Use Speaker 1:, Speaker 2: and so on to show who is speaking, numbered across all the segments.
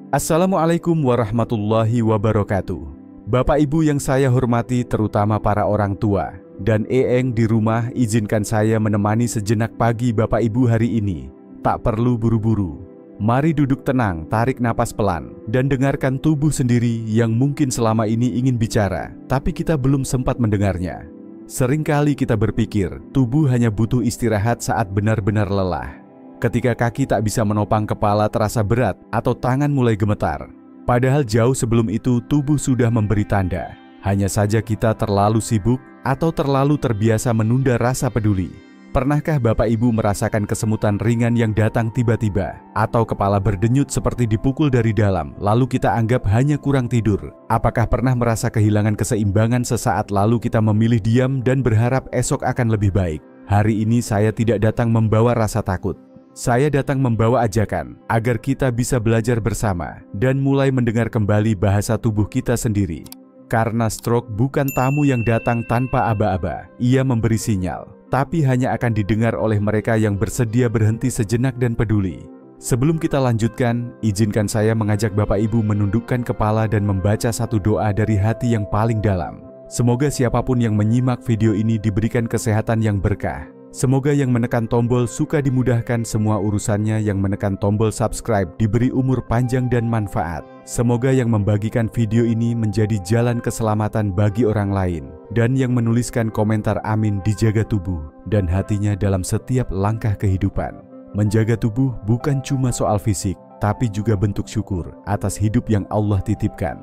Speaker 1: Assalamualaikum warahmatullahi wabarakatuh. Bapak Ibu yang saya hormati, terutama para orang tua dan eyang di rumah, izinkan saya menemani sejenak pagi Bapak Ibu hari ini. Tak perlu buru-buru. Mari duduk tenang, tarik napas pelan, dan dengarkan tubuh sendiri yang mungkin selama ini ingin bicara, tapi kita belum sempat mendengarnya. Seringkali kita berpikir, tubuh hanya butuh istirahat saat benar-benar lelah. Ketika kaki tak bisa menopang kepala terasa berat atau tangan mulai gemetar. Padahal jauh sebelum itu tubuh sudah memberi tanda. Hanya saja kita terlalu sibuk atau terlalu terbiasa menunda rasa peduli. Pernahkah Bapak Ibu merasakan kesemutan ringan yang datang tiba-tiba? Atau kepala berdenyut seperti dipukul dari dalam, lalu kita anggap hanya kurang tidur? Apakah pernah merasa kehilangan keseimbangan sesaat lalu kita memilih diam dan berharap esok akan lebih baik? Hari ini saya tidak datang membawa rasa takut. Saya datang membawa ajakan agar kita bisa belajar bersama dan mulai mendengar kembali bahasa tubuh kita sendiri. Karena stroke bukan tamu yang datang tanpa aba-aba. Ia memberi sinyal, tapi hanya akan didengar oleh mereka yang bersedia berhenti sejenak dan peduli. Sebelum kita lanjutkan, izinkan saya mengajak Bapak Ibu menundukkan kepala dan membaca satu doa dari hati yang paling dalam. Semoga siapapun yang menyimak video ini diberikan kesehatan yang berkah. Semoga yang menekan tombol suka dimudahkan semua urusannya, yang menekan tombol subscribe diberi umur panjang dan manfaat. Semoga yang membagikan video ini menjadi jalan keselamatan bagi orang lain, dan yang menuliskan komentar amin dijaga tubuh dan hatinya dalam setiap langkah kehidupan. Menjaga tubuh bukan cuma soal fisik, tapi juga bentuk syukur atas hidup yang Allah titipkan.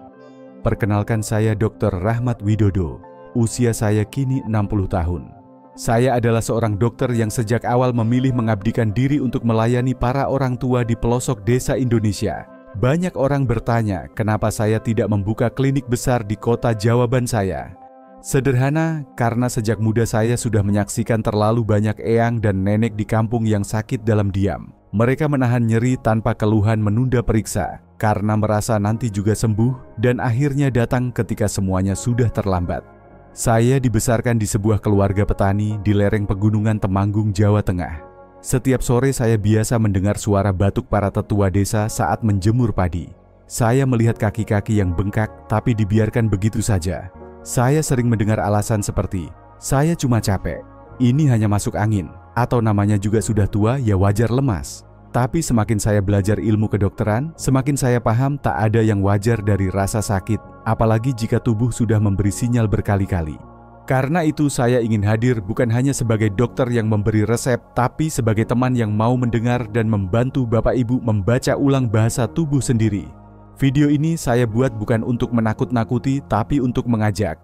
Speaker 1: Perkenalkan, saya Dr. Rahmat Widodo. Usia saya kini 60 tahun. Saya adalah seorang dokter yang sejak awal memilih mengabdikan diri untuk melayani para orang tua di pelosok desa Indonesia. Banyak orang bertanya, kenapa saya tidak membuka klinik besar di kota? Jawaban saya sederhana, karena sejak muda saya sudah menyaksikan terlalu banyak eyang dan nenek di kampung yang sakit dalam diam. Mereka menahan nyeri tanpa keluhan, menunda periksa, karena merasa nanti juga sembuh, dan akhirnya datang ketika semuanya sudah terlambat. Saya dibesarkan di sebuah keluarga petani di lereng pegunungan Temanggung, Jawa Tengah. Setiap sore saya biasa mendengar suara batuk para tetua desa saat menjemur padi. Saya melihat kaki-kaki yang bengkak tapi dibiarkan begitu saja. Saya sering mendengar alasan seperti, saya cuma capek, ini hanya masuk angin, atau namanya juga sudah tua ya wajar lemas. Tapi semakin saya belajar ilmu kedokteran, semakin saya paham tak ada yang wajar dari rasa sakit, apalagi jika tubuh sudah memberi sinyal berkali-kali. Karena itu saya ingin hadir bukan hanya sebagai dokter yang memberi resep, tapi sebagai teman yang mau mendengar dan membantu Bapak Ibu membaca ulang bahasa tubuh sendiri. Video ini saya buat bukan untuk menakut-nakuti, tapi untuk mengajak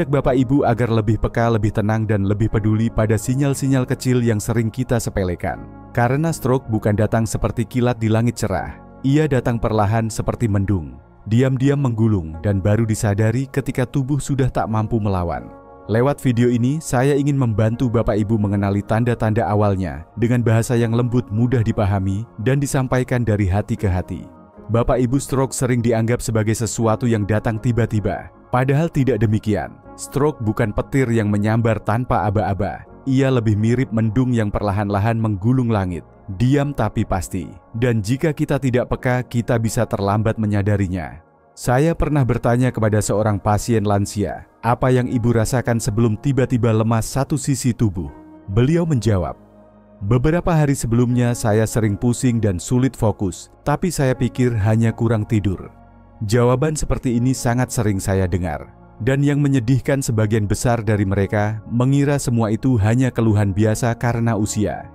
Speaker 1: Bapak Ibu agar lebih peka, lebih tenang, dan lebih peduli pada sinyal-sinyal kecil yang sering kita sepelekan. Karena stroke bukan datang seperti kilat di langit cerah. Ia datang perlahan seperti mendung, diam-diam menggulung, dan baru disadari ketika tubuh sudah tak mampu melawan. Lewat video ini, saya ingin membantu Bapak Ibu mengenali tanda-tanda awalnya dengan bahasa yang lembut, mudah dipahami, dan disampaikan dari hati ke hati. Bapak Ibu, stroke sering dianggap sebagai sesuatu yang datang tiba-tiba. Padahal tidak demikian. Stroke bukan petir yang menyambar tanpa aba-aba. Ia lebih mirip mendung yang perlahan-lahan menggulung langit. Diam tapi pasti. Dan jika kita tidak peka, kita bisa terlambat menyadarinya. Saya pernah bertanya kepada seorang pasien lansia, apa yang ibu rasakan sebelum tiba-tiba lemas satu sisi tubuh? Beliau menjawab, beberapa hari sebelumnya saya sering pusing dan sulit fokus, tapi saya pikir hanya kurang tidur. Jawaban seperti ini sangat sering saya dengar. Dan yang menyedihkan, sebagian besar dari mereka mengira semua itu hanya keluhan biasa karena usia.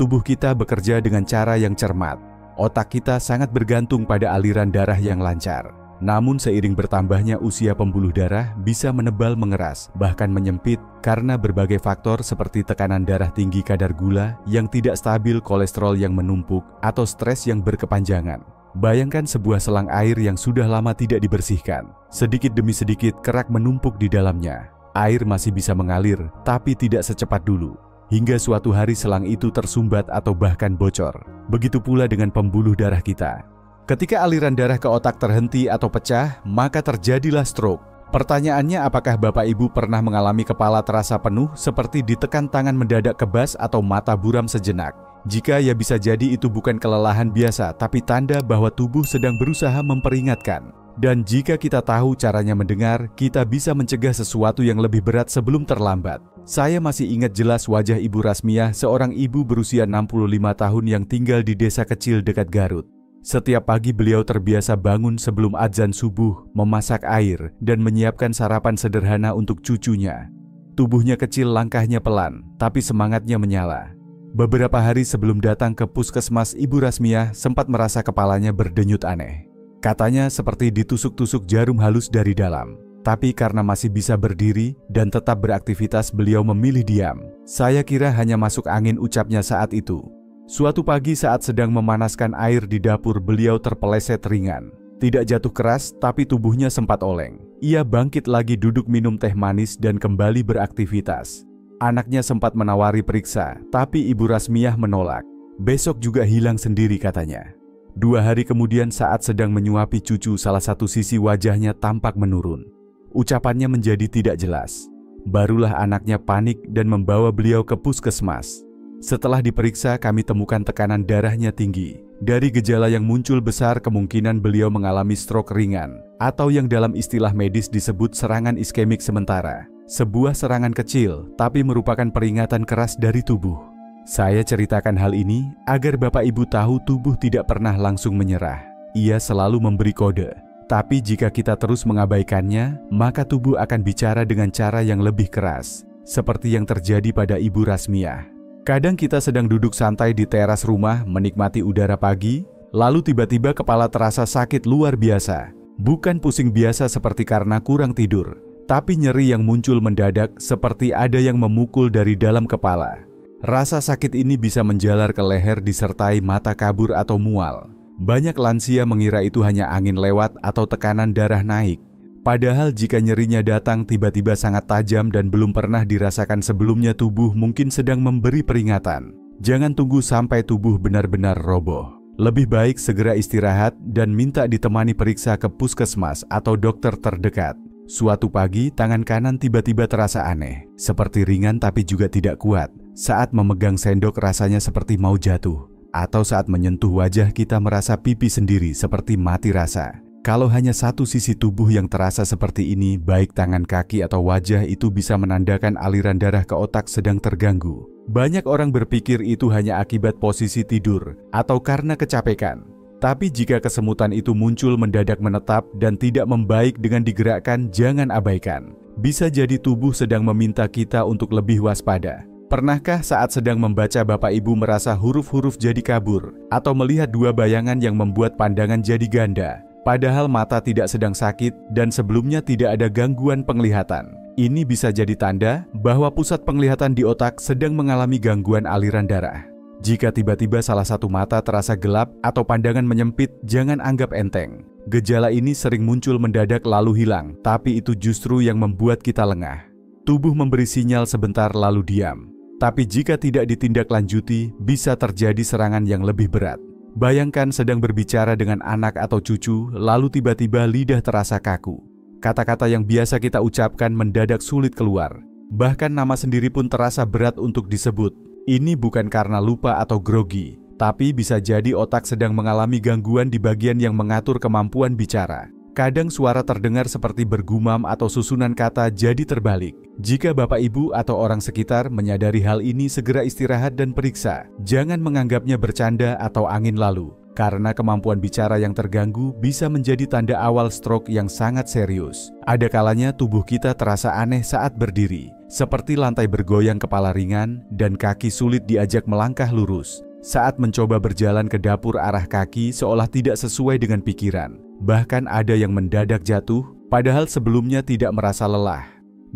Speaker 1: Tubuh kita bekerja dengan cara yang cermat. Otak kita sangat bergantung pada aliran darah yang lancar. Namun seiring bertambahnya usia, pembuluh darah bisa menebal, mengeras, bahkan menyempit karena berbagai faktor seperti tekanan darah tinggi, kadar gula yang tidak stabil, kolesterol yang menumpuk, atau stres yang berkepanjangan. Bayangkan sebuah selang air yang sudah lama tidak dibersihkan. Sedikit demi sedikit kerak menumpuk di dalamnya. Air masih bisa mengalir, tapi tidak secepat dulu. Hingga suatu hari selang itu tersumbat atau bahkan bocor. Begitu pula dengan pembuluh darah kita. Ketika aliran darah ke otak terhenti atau pecah, maka terjadilah stroke. Pertanyaannya, apakah Bapak Ibu pernah mengalami kepala terasa penuh seperti ditekan tangan mendadak kebas atau mata buram sejenak? Jika ya, bisa jadi itu bukan kelelahan biasa, tapi tanda bahwa tubuh sedang berusaha memperingatkan. Dan jika kita tahu caranya mendengar, kita bisa mencegah sesuatu yang lebih berat sebelum terlambat. Saya masih ingat jelas wajah Ibu Rasmiah, seorang ibu berusia 65 tahun yang tinggal di desa kecil dekat Garut. Setiap pagi beliau terbiasa bangun sebelum adzan subuh, memasak air, dan menyiapkan sarapan sederhana untuk cucunya. Tubuhnya kecil, langkahnya pelan, tapi semangatnya menyala. Beberapa hari sebelum datang ke puskesmas, Ibu Rasmiah sempat merasa kepalanya berdenyut aneh. Katanya seperti ditusuk-tusuk jarum halus dari dalam. Tapi karena masih bisa berdiri dan tetap beraktivitas, beliau memilih diam. Saya kira hanya masuk angin, ucapnya saat itu. Suatu pagi saat sedang memanaskan air di dapur, beliau terpeleset ringan. Tidak jatuh keras, tapi tubuhnya sempat oleng. Ia bangkit lagi, duduk minum teh manis dan kembali beraktivitas. Anaknya sempat menawari periksa, tapi Ibu Rasmiah menolak. Besok juga hilang sendiri, katanya. 2 hari kemudian saat sedang menyuapi cucu, salah satu sisi wajahnya tampak menurun. Ucapannya menjadi tidak jelas. Barulah anaknya panik dan membawa beliau ke puskesmas. Setelah diperiksa, kami temukan tekanan darahnya tinggi. Dari gejala yang muncul besar, kemungkinan beliau mengalami stroke ringan, atau yang dalam istilah medis disebut serangan iskemik sementara. Sebuah serangan kecil, tapi merupakan peringatan keras dari tubuh. Saya ceritakan hal ini agar Bapak Ibu tahu tubuh tidak pernah langsung menyerah. Ia selalu memberi kode. Tapi jika kita terus mengabaikannya, maka tubuh akan bicara dengan cara yang lebih keras. Seperti yang terjadi pada Ibu Rasmiah. Kadang kita sedang duduk santai di teras rumah menikmati udara pagi, lalu tiba-tiba kepala terasa sakit luar biasa. Bukan pusing biasa seperti karena kurang tidur, tapi nyeri yang muncul mendadak seperti ada yang memukul dari dalam kepala. Rasa sakit ini bisa menjalar ke leher disertai mata kabur atau mual. Banyak lansia mengira itu hanya angin lewat atau tekanan darah naik. Padahal jika nyerinya datang tiba-tiba sangat tajam dan belum pernah dirasakan sebelumnya, tubuh mungkin sedang memberi peringatan. Jangan tunggu sampai tubuh benar-benar roboh. Lebih baik segera istirahat dan minta ditemani periksa ke puskesmas atau dokter terdekat. Suatu pagi, tangan kanan tiba-tiba terasa aneh, seperti ringan tapi juga tidak kuat. Saat memegang sendok rasanya seperti mau jatuh. Atau saat menyentuh wajah kita merasa pipi sendiri seperti mati rasa. Kalau hanya satu sisi tubuh yang terasa seperti ini, baik tangan, kaki, atau wajah, itu bisa menandakan aliran darah ke otak sedang terganggu. Banyak orang berpikir itu hanya akibat posisi tidur atau karena kecapekan. Tapi jika kesemutan itu muncul mendadak, menetap, dan tidak membaik dengan digerakkan, jangan abaikan. Bisa jadi tubuh sedang meminta kita untuk lebih waspada. Pernahkah saat sedang membaca Bapak Ibu merasa huruf-huruf jadi kabur, atau melihat 2 bayangan yang membuat pandangan jadi ganda? Padahal mata tidak sedang sakit dan sebelumnya tidak ada gangguan penglihatan. Ini bisa jadi tanda bahwa pusat penglihatan di otak sedang mengalami gangguan aliran darah. Jika tiba-tiba salah satu mata terasa gelap atau pandangan menyempit, jangan anggap enteng. Gejala ini sering muncul mendadak lalu hilang, tapi itu justru yang membuat kita lengah. Tubuh memberi sinyal sebentar lalu diam. Tapi jika tidak ditindaklanjuti, bisa terjadi serangan yang lebih berat. Bayangkan sedang berbicara dengan anak atau cucu, lalu tiba-tiba lidah terasa kaku. Kata-kata yang biasa kita ucapkan mendadak sulit keluar. Bahkan nama sendiri pun terasa berat untuk disebut. Ini bukan karena lupa atau grogi, tapi bisa jadi otak sedang mengalami gangguan di bagian yang mengatur kemampuan bicara. Kadang suara terdengar seperti bergumam atau susunan kata jadi terbalik. Jika Bapak Ibu atau orang sekitar menyadari hal ini, segera istirahat dan periksa. Jangan menganggapnya bercanda atau angin lalu, karena kemampuan bicara yang terganggu bisa menjadi tanda awal stroke yang sangat serius. Ada kalanya tubuh kita terasa aneh saat berdiri, seperti lantai bergoyang, kepala ringan, dan kaki sulit diajak melangkah lurus. Saat mencoba berjalan ke dapur, arah kaki seolah tidak sesuai dengan pikiran. Bahkan ada yang mendadak jatuh, padahal sebelumnya tidak merasa lelah.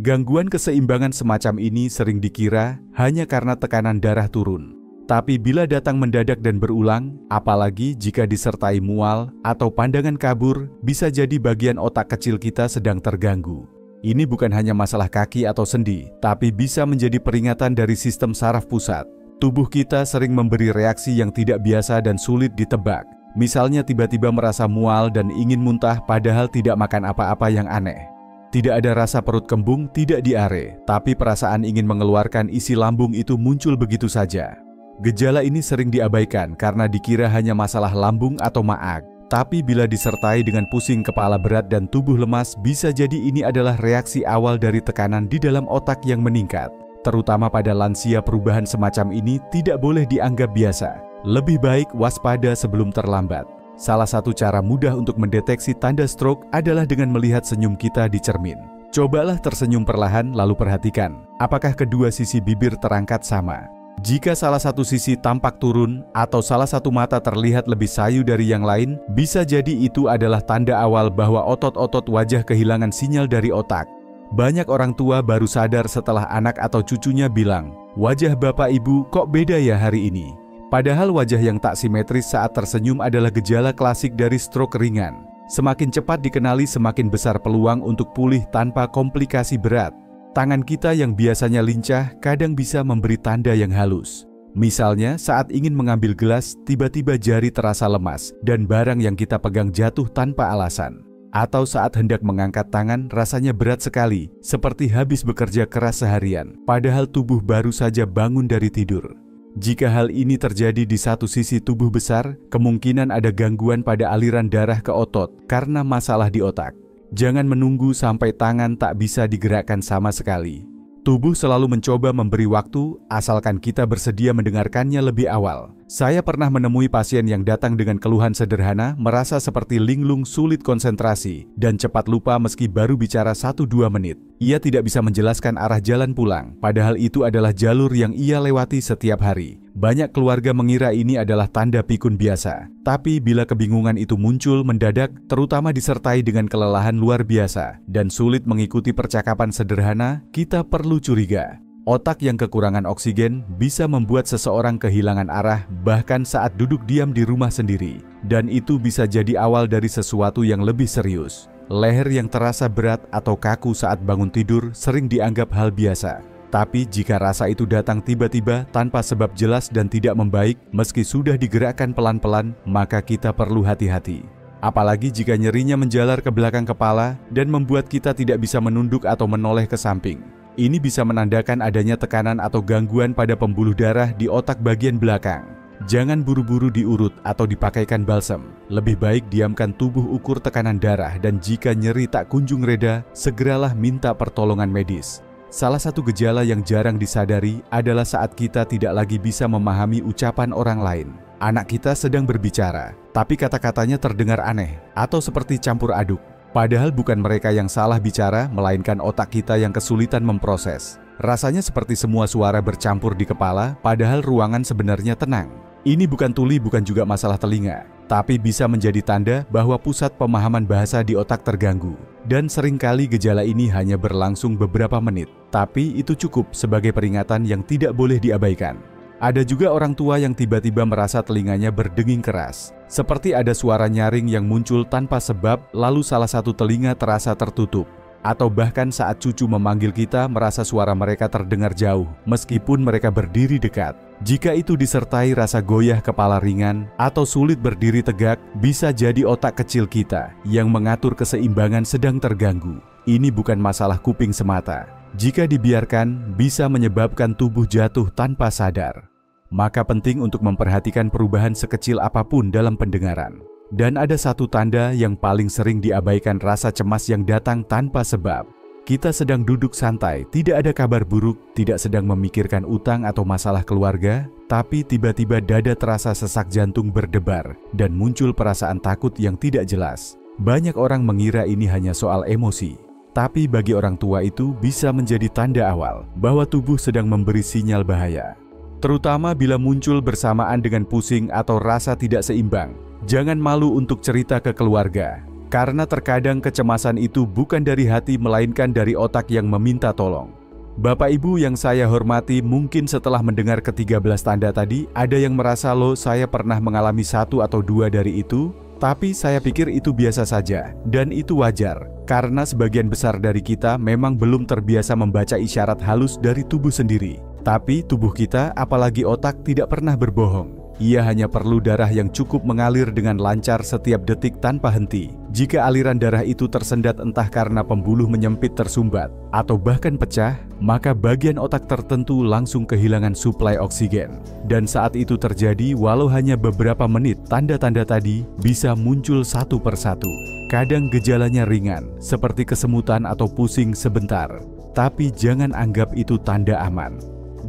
Speaker 1: Gangguan keseimbangan semacam ini sering dikira hanya karena tekanan darah turun. Tapi bila datang mendadak dan berulang, apalagi jika disertai mual atau pandangan kabur, bisa jadi bagian otak kecil kita sedang terganggu. Ini bukan hanya masalah kaki atau sendi, tapi bisa menjadi peringatan dari sistem saraf pusat. Tubuh kita sering memberi reaksi yang tidak biasa dan sulit ditebak. Misalnya tiba-tiba merasa mual dan ingin muntah padahal tidak makan apa-apa yang aneh. Tidak ada rasa perut kembung, tidak diare, tapi perasaan ingin mengeluarkan isi lambung itu muncul begitu saja. Gejala ini sering diabaikan karena dikira hanya masalah lambung atau maag. Tapi bila disertai dengan pusing kepala berat dan tubuh lemas, bisa jadi ini adalah reaksi awal dari tekanan di dalam otak yang meningkat. Terutama pada lansia, perubahan semacam ini tidak boleh dianggap biasa. Lebih baik waspada sebelum terlambat. Salah satu cara mudah untuk mendeteksi tanda stroke adalah dengan melihat senyum kita di cermin. Cobalah tersenyum perlahan lalu perhatikan, apakah kedua sisi bibir terangkat sama. Jika salah satu sisi tampak turun atau salah satu mata terlihat lebih sayu dari yang lain, bisa jadi itu adalah tanda awal bahwa otot-otot wajah kehilangan sinyal dari otak. Banyak orang tua baru sadar setelah anak atau cucunya bilang, "Wajah bapak ibu kok beda ya hari ini?" Padahal wajah yang tak simetris saat tersenyum adalah gejala klasik dari stroke ringan. Semakin cepat dikenali, semakin besar peluang untuk pulih tanpa komplikasi berat. Tangan kita yang biasanya lincah kadang bisa memberi tanda yang halus. Misalnya saat ingin mengambil gelas, tiba-tiba jari terasa lemas dan barang yang kita pegang jatuh tanpa alasan. Atau saat hendak mengangkat tangan, rasanya berat sekali, seperti habis bekerja keras seharian, padahal tubuh baru saja bangun dari tidur. Jika hal ini terjadi di satu sisi tubuh besar, kemungkinan ada gangguan pada aliran darah ke otot karena masalah di otak. Jangan menunggu sampai tangan tak bisa digerakkan sama sekali. Tubuh selalu mencoba memberi waktu, asalkan kita bersedia mendengarkannya lebih awal. Saya pernah menemui pasien yang datang dengan keluhan sederhana, merasa seperti linglung, sulit konsentrasi, dan cepat lupa meski baru bicara 1-2 menit. Ia tidak bisa menjelaskan arah jalan pulang, padahal itu adalah jalur yang ia lewati setiap hari. Banyak keluarga mengira ini adalah tanda pikun biasa. Tapi bila kebingungan itu muncul mendadak, terutama disertai dengan kelelahan luar biasa, dan sulit mengikuti percakapan sederhana, kita perlu curiga. Otak yang kekurangan oksigen bisa membuat seseorang kehilangan arah bahkan saat duduk diam di rumah sendiri. Dan itu bisa jadi awal dari sesuatu yang lebih serius. Leher yang terasa berat atau kaku saat bangun tidur sering dianggap hal biasa. Tapi jika rasa itu datang tiba-tiba tanpa sebab jelas dan tidak membaik, meski sudah digerakkan pelan-pelan, maka kita perlu hati-hati. Apalagi jika nyerinya menjalar ke belakang kepala dan membuat kita tidak bisa menunduk atau menoleh ke samping. Ini bisa menandakan adanya tekanan atau gangguan pada pembuluh darah di otak bagian belakang. Jangan buru-buru diurut atau dipakaikan balsam. Lebih baik diamkan tubuh ukur tekanan darah, dan jika nyeri tak kunjung reda, segeralah minta pertolongan medis. Salah satu gejala yang jarang disadari adalah saat kita tidak lagi bisa memahami ucapan orang lain. Anak kita sedang berbicara, tapi kata-katanya terdengar aneh atau seperti campur aduk. Padahal bukan mereka yang salah bicara, melainkan otak kita yang kesulitan memproses. Rasanya seperti semua suara bercampur di kepala, padahal ruangan sebenarnya tenang. Ini bukan tuli, bukan juga masalah telinga, tapi bisa menjadi tanda bahwa pusat pemahaman bahasa di otak terganggu. Dan seringkali gejala ini hanya berlangsung beberapa menit, tapi itu cukup sebagai peringatan yang tidak boleh diabaikan. Ada juga orang tua yang tiba-tiba merasa telinganya berdenging keras, seperti ada suara nyaring yang muncul tanpa sebab, lalu salah satu telinga terasa tertutup. Atau bahkan saat cucu memanggil kita, merasa suara mereka terdengar jauh, meskipun mereka berdiri dekat. Jika itu disertai rasa goyah kepala ringan atau sulit berdiri tegak, bisa jadi otak kecil kita yang mengatur keseimbangan sedang terganggu. Ini bukan masalah kuping semata. Jika dibiarkan, bisa menyebabkan tubuh jatuh tanpa sadar. Maka penting untuk memperhatikan perubahan sekecil apapun dalam pendengaran. Dan ada satu tanda yang paling sering diabaikan, rasa cemas yang datang tanpa sebab. Kita sedang duduk santai, tidak ada kabar buruk, tidak sedang memikirkan utang atau masalah keluarga, tapi tiba-tiba dada terasa sesak jantung berdebar dan muncul perasaan takut yang tidak jelas. Banyak orang mengira ini hanya soal emosi, tapi bagi orang tua itu bisa menjadi tanda awal bahwa tubuh sedang memberi sinyal bahaya. Terutama bila muncul bersamaan dengan pusing atau rasa tidak seimbang. Jangan malu untuk cerita ke keluarga, karena terkadang kecemasan itu bukan dari hati melainkan dari otak yang meminta tolong. Bapak Ibu yang saya hormati, mungkin setelah mendengar ke-13 tanda tadi, ada yang merasa, "Loh, saya pernah mengalami 1 atau 2 dari itu, tapi saya pikir itu biasa saja." Dan itu wajar, karena sebagian besar dari kita memang belum terbiasa membaca isyarat halus dari tubuh sendiri. Tapi tubuh kita, apalagi otak, tidak pernah berbohong. Ia hanya perlu darah yang cukup mengalir dengan lancar setiap detik tanpa henti. Jika aliran darah itu tersendat entah karena pembuluh menyempit tersumbat atau bahkan pecah, maka bagian otak tertentu langsung kehilangan suplai oksigen. Dan saat itu terjadi, walau hanya beberapa menit, tanda-tanda tadi bisa muncul satu persatu. Kadang gejalanya ringan, seperti kesemutan atau pusing sebentar. Tapi jangan anggap itu tanda aman.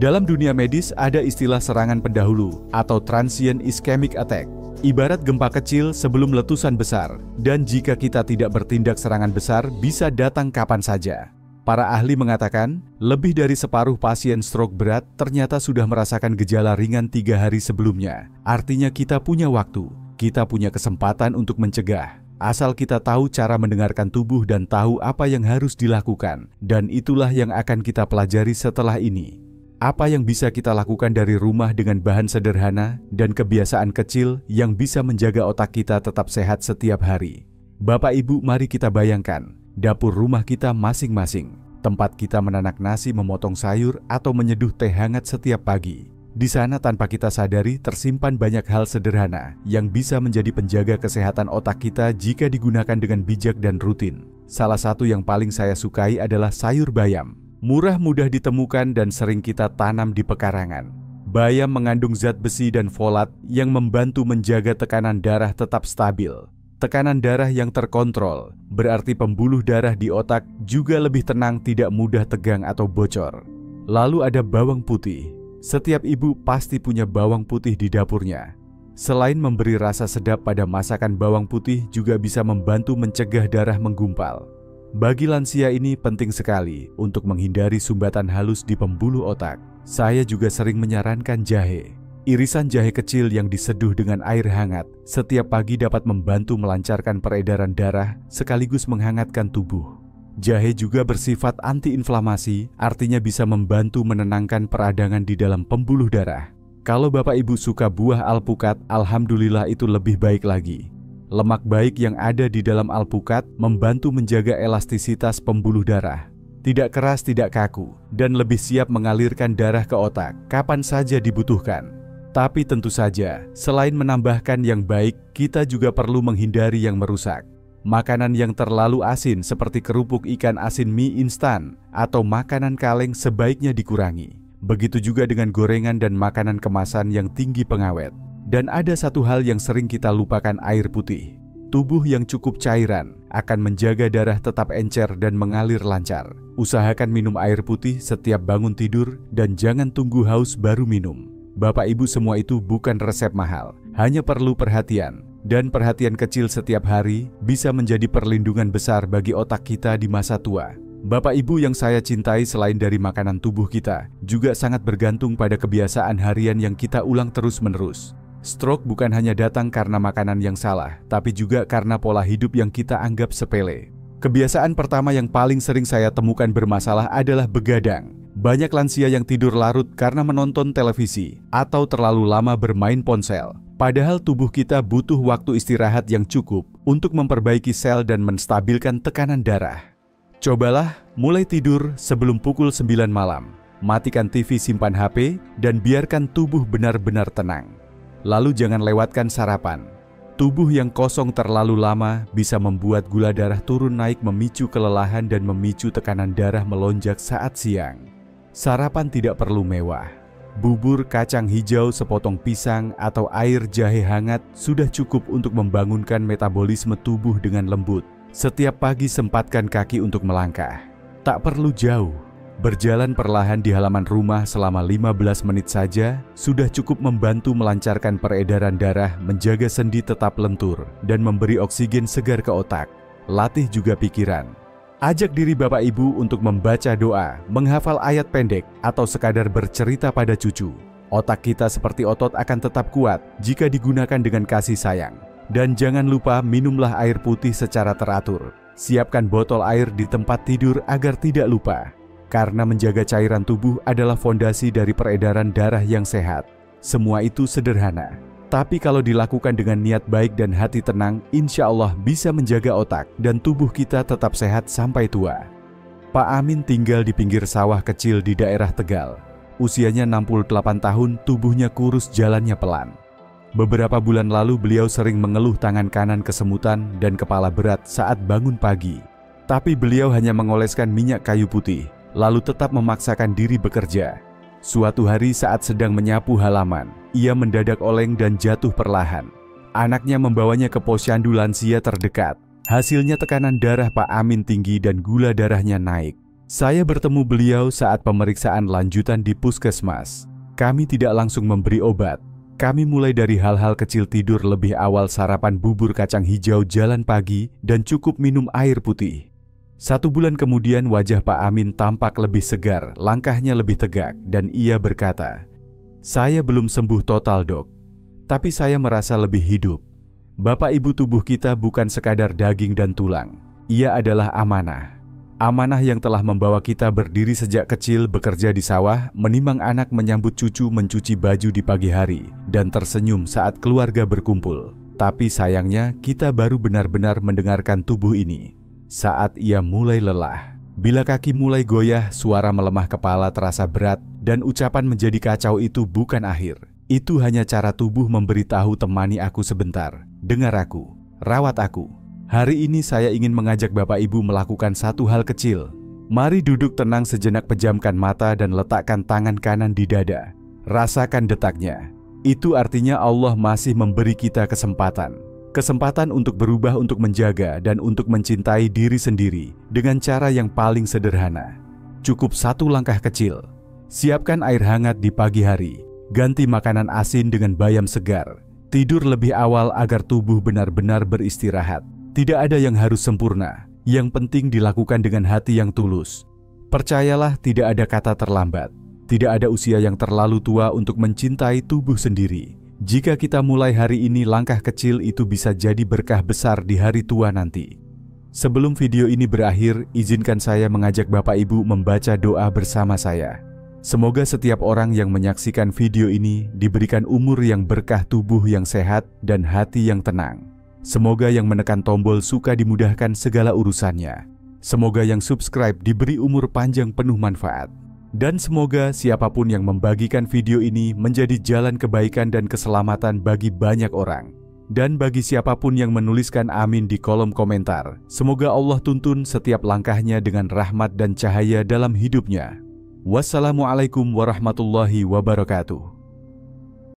Speaker 1: Dalam dunia medis ada istilah serangan pendahulu atau transient ischemic attack. Ibarat gempa kecil sebelum letusan besar, dan jika kita tidak bertindak, serangan besar bisa datang kapan saja. Para ahli mengatakan, lebih dari separuh pasien stroke berat ternyata sudah merasakan gejala ringan 3 hari sebelumnya. Artinya kita punya waktu, kita punya kesempatan untuk mencegah. Asal kita tahu cara mendengarkan tubuh dan tahu apa yang harus dilakukan, dan itulah yang akan kita pelajari setelah ini. Apa yang bisa kita lakukan dari rumah dengan bahan sederhana dan kebiasaan kecil yang bisa menjaga otak kita tetap sehat setiap hari. Bapak Ibu, mari kita bayangkan dapur rumah kita masing-masing, tempat kita menanak nasi, memotong sayur, atau menyeduh teh hangat setiap pagi. Di sana tanpa kita sadari tersimpan banyak hal sederhana yang bisa menjadi penjaga kesehatan otak kita jika digunakan dengan bijak dan rutin. Salah satu yang paling saya sukai adalah sayur bayam. Murah, mudah ditemukan, dan sering kita tanam di pekarangan. Bayam mengandung zat besi dan folat yang membantu menjaga tekanan darah tetap stabil. Tekanan darah yang terkontrol berarti pembuluh darah di otak juga lebih tenang, tidak mudah tegang atau bocor. Lalu ada bawang putih. Setiap ibu pasti punya bawang putih di dapurnya. Selain memberi rasa sedap pada masakan, bawang putih juga bisa membantu mencegah darah menggumpal. Bagi lansia ini penting sekali untuk menghindari sumbatan halus di pembuluh otak. Saya juga sering menyarankan jahe. Irisan jahe kecil yang diseduh dengan air hangat setiap pagi dapat membantu melancarkan peredaran darah sekaligus menghangatkan tubuh. Jahe juga bersifat antiinflamasi, artinya bisa membantu menenangkan peradangan di dalam pembuluh darah. Kalau Bapak Ibu suka buah alpukat, alhamdulillah itu lebih baik lagi. Lemak baik yang ada di dalam alpukat membantu menjaga elastisitas pembuluh darah. Tidak keras, tidak kaku, dan lebih siap mengalirkan darah ke otak kapan saja dibutuhkan. Tapi tentu saja, selain menambahkan yang baik, kita juga perlu menghindari yang merusak. Makanan yang terlalu asin seperti kerupuk ikan asin, mie instan, atau makanan kaleng sebaiknya dikurangi. Begitu juga dengan gorengan dan makanan kemasan yang tinggi pengawet. Dan ada satu hal yang sering kita lupakan, air putih. Tubuh yang cukup cairan akan menjaga darah tetap encer dan mengalir lancar. Usahakan minum air putih setiap bangun tidur dan jangan tunggu haus baru minum. Bapak Ibu, semua itu bukan resep mahal, hanya perlu perhatian. Dan perhatian kecil setiap hari bisa menjadi perlindungan besar bagi otak kita di masa tua. Bapak Ibu yang saya cintai, selain dari makanan, tubuh kita juga sangat bergantung pada kebiasaan harian yang kita ulang terus-menerus. Stroke bukan hanya datang karena makanan yang salah, tapi juga karena pola hidup yang kita anggap sepele. Kebiasaan pertama yang paling sering saya temukan bermasalah adalah begadang. Banyak lansia yang tidur larut karena menonton televisi atau terlalu lama bermain ponsel. Padahal tubuh kita butuh waktu istirahat yang cukup untuk memperbaiki sel dan menstabilkan tekanan darah. Cobalah mulai tidur sebelum pukul 9 malam. Matikan TV, simpan HP, dan biarkan tubuh benar-benar tenang. Lalu jangan lewatkan sarapan. Tubuh yang kosong terlalu lama bisa membuat gula darah turun naik, memicu kelelahan dan memicu tekanan darah melonjak saat siang. Sarapan tidak perlu mewah. Bubur, kacang hijau, sepotong pisang, atau air jahe hangat sudah cukup untuk membangunkan metabolisme tubuh dengan lembut. Setiap pagi sempatkan kaki untuk melangkah. Tak perlu jauh. Berjalan perlahan di halaman rumah selama 15 menit saja sudah cukup membantu melancarkan peredaran darah, menjaga sendi tetap lentur, dan memberi oksigen segar ke otak. Latih juga pikiran. Ajak diri Bapak Ibu untuk membaca doa, menghafal ayat pendek, atau sekadar bercerita pada cucu. Otak kita seperti otot akan tetap kuat jika digunakan dengan kasih sayang. Dan jangan lupa minumlah air putih secara teratur. Siapkan botol air di tempat tidur agar tidak lupa. Karena menjaga cairan tubuh adalah fondasi dari peredaran darah yang sehat. Semua itu sederhana. Tapi kalau dilakukan dengan niat baik dan hati tenang, insya Allah bisa menjaga otak dan tubuh kita tetap sehat sampai tua. Pak Amin tinggal di pinggir sawah kecil di daerah Tegal. Usianya 68 tahun, tubuhnya kurus, jalannya pelan. Beberapa bulan lalu beliau sering mengeluh tangan kanan kesemutan dan kepala berat saat bangun pagi. Tapi beliau hanya mengoleskan minyak kayu putih, lalu tetap memaksakan diri bekerja. Suatu hari saat sedang menyapu halaman, ia mendadak oleng dan jatuh perlahan. Anaknya membawanya ke posyandu lansia terdekat. Hasilnya tekanan darah Pak Amin tinggi dan gula darahnya naik. Saya bertemu beliau saat pemeriksaan lanjutan di puskesmas. Kami tidak langsung memberi obat. Kami mulai dari hal-hal kecil, tidur lebih awal, sarapan bubur kacang hijau, jalan pagi, dan cukup minum air putih. 1 bulan kemudian wajah Pak Amin tampak lebih segar, langkahnya lebih tegak, dan ia berkata, "Saya belum sembuh total, Dok. Tapi saya merasa lebih hidup. Bapak Ibu, tubuh kita bukan sekadar daging dan tulang. Ia adalah amanah. Amanah yang telah membawa kita berdiri sejak kecil, bekerja di sawah, menimang anak, menyambut cucu, mencuci baju di pagi hari, dan tersenyum saat keluarga berkumpul. Tapi sayangnya kita baru benar-benar mendengarkan tubuh ini saat ia mulai lelah. Bila kaki mulai goyah, suara melemah, kepala terasa berat, dan ucapan menjadi kacau. Itu bukan akhir. Itu hanya cara tubuh memberitahu, temani aku sebentar, dengar aku, rawat aku. Hari ini saya ingin mengajak Bapak Ibu melakukan satu hal kecil. Mari duduk tenang sejenak, pejamkan mata dan letakkan tangan kanan di dada. Rasakan detaknya. Itu artinya Allah masih memberi kita kesempatan. Kesempatan untuk berubah, untuk menjaga, dan untuk mencintai diri sendiri dengan cara yang paling sederhana. Cukup 1 langkah kecil. Siapkan air hangat di pagi hari. Ganti makanan asin dengan bayam segar. Tidur lebih awal agar tubuh benar-benar beristirahat. Tidak ada yang harus sempurna, yang penting dilakukan dengan hati yang tulus. Percayalah, tidak ada kata terlambat. Tidak ada usia yang terlalu tua untuk mencintai tubuh sendiri. Jika kita mulai hari ini, langkah kecil itu bisa jadi berkah besar di hari tua nanti. Sebelum video ini berakhir, izinkan saya mengajak Bapak Ibu membaca doa bersama saya. Semoga setiap orang yang menyaksikan video ini diberikan umur yang berkah, tubuh yang sehat, dan hati yang tenang. Semoga yang menekan tombol suka dimudahkan segala urusannya. Semoga yang subscribe diberi umur panjang penuh manfaat. Dan semoga siapapun yang membagikan video ini menjadi jalan kebaikan dan keselamatan bagi banyak orang. Dan bagi siapapun yang menuliskan amin di kolom komentar, semoga Allah tuntun setiap langkahnya dengan rahmat dan cahaya dalam hidupnya. Wassalamualaikum warahmatullahi wabarakatuh.